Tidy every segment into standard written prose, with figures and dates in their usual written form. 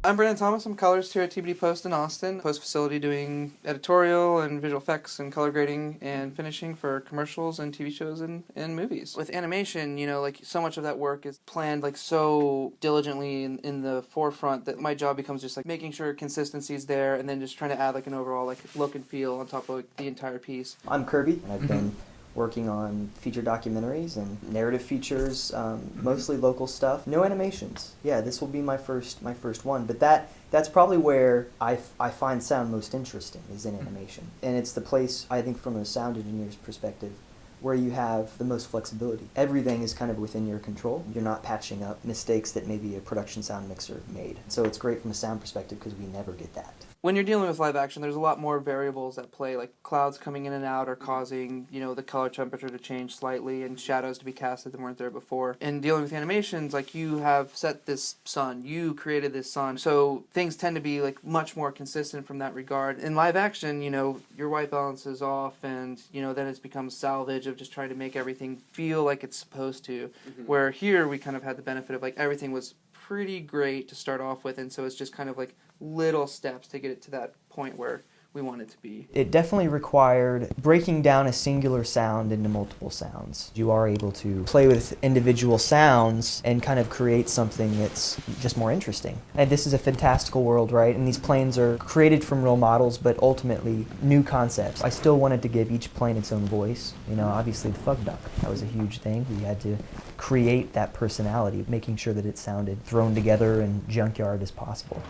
I'm Brandon Thomas. I'm colorist here at TBD Post in Austin. Post facility doing editorial and visual effects and color grading and finishing for commercials and TV shows and movies. With animation, you know, like so much of that work is planned like so diligently in the forefront that my job becomes just like making sure consistency is there and then just trying to add like an overall like look and feel on top of like, the entire piece. I'm Kirby, and I've been working on feature documentaries and narrative features, mostly local stuff. No animations. Yeah, this will be my first one, but that's probably where I find sound most interesting, is in animation. And it's the place, I think, from a sound engineer's perspective, where you have the most flexibility. Everything is kind of within your control. You're not patching up mistakes that maybe a production sound mixer made. So it's great from a sound perspective because we never get that. When you're dealing with live action, there's a lot more variables at play, like clouds coming in and out are causing, you know, the color temperature to change slightly and shadows to be casted that weren't there before. And dealing with animations, like you have set this sun, you created this sun, so things tend to be like much more consistent from that regard. In live action, you know, your white balance is off and, you know, then it's become salvage of just trying to make everything feel like it's supposed to. Where here we kind of had the benefit of like everything was pretty great to start off with, and so it's just kind of like little steps to get it to that point where we want it to be. It definitely required breaking down a singular sound into multiple sounds. You are able to play with individual sounds and kind of create something that's just more interesting. And this is a fantastical world, right? And these planes are created from real models, but ultimately new concepts. I still wanted to give each plane its own voice. You know, obviously the Fug Duck, that was a huge thing. We had to create that personality, making sure that it sounded thrown together and junkyard as possible.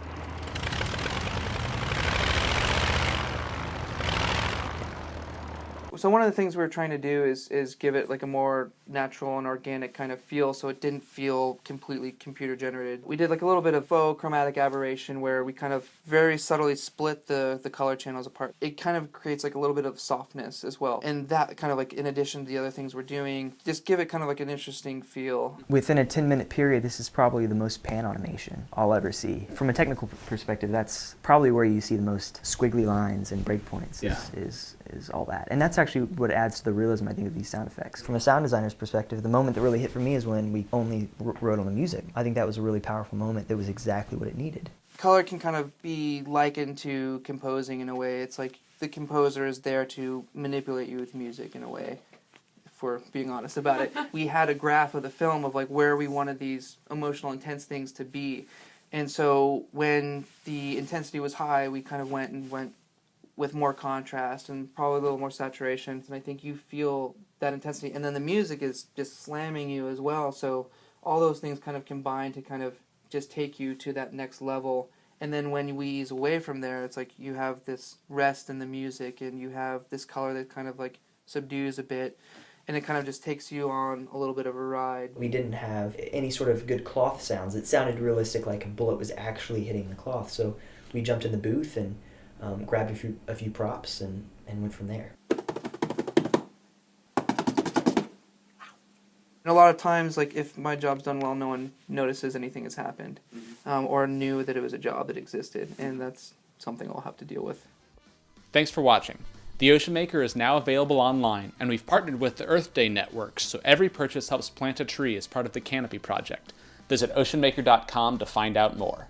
So one of the things we were trying to do is give it like a more natural and organic kind of feel, so it didn't feel completely computer generated. We did like a little bit of faux chromatic aberration where we kind of very subtly split the color channels apart. It kind of creates like a little bit of softness as well. And that kind of like, in addition to the other things we're doing, just give it kind of like an interesting feel. Within a 10-minute period, this is probably the most pan animation I'll ever see. From a technical perspective, that's probably where you see the most squiggly lines and breakpoints. Is all that. And that's actually what adds to the realism, I think, of these sound effects. From a sound designer's perspective, the moment that really hit for me is when we only wrote on the music. I think that was a really powerful moment that was exactly what it needed. Color can kind of be likened to composing in a way. It's like the composer is there to manipulate you with music in a way, if we're being honest about it. We had a graph of the film of like where we wanted these emotional, intense things to be. And so when the intensity was high, we kind of went with more contrast and probably a little more saturation, and I think you feel that intensity. And then the music is just slamming you as well, so all those things kind of combine to kind of just take you to that next level. And then when we ease away from there, it's like you have this rest in the music, and you have this color that kind of like subdues a bit, and it kind of just takes you on a little bit of a ride. We didn't have any sort of good cloth sounds. It sounded realistic, like a bullet was actually hitting the cloth, so we jumped in the booth and grabbed a few props and went from there. And a lot of times, like, if my job's done well, no one notices anything has happened, or knew that it was a job that existed, and that's something I'll have to deal with. Thanks for watching. The OceanMaker is now available online, and we've partnered with the Earth Day Network, so every purchase helps plant a tree as part of the Canopy Project. Visit OceanMaker.com to find out more.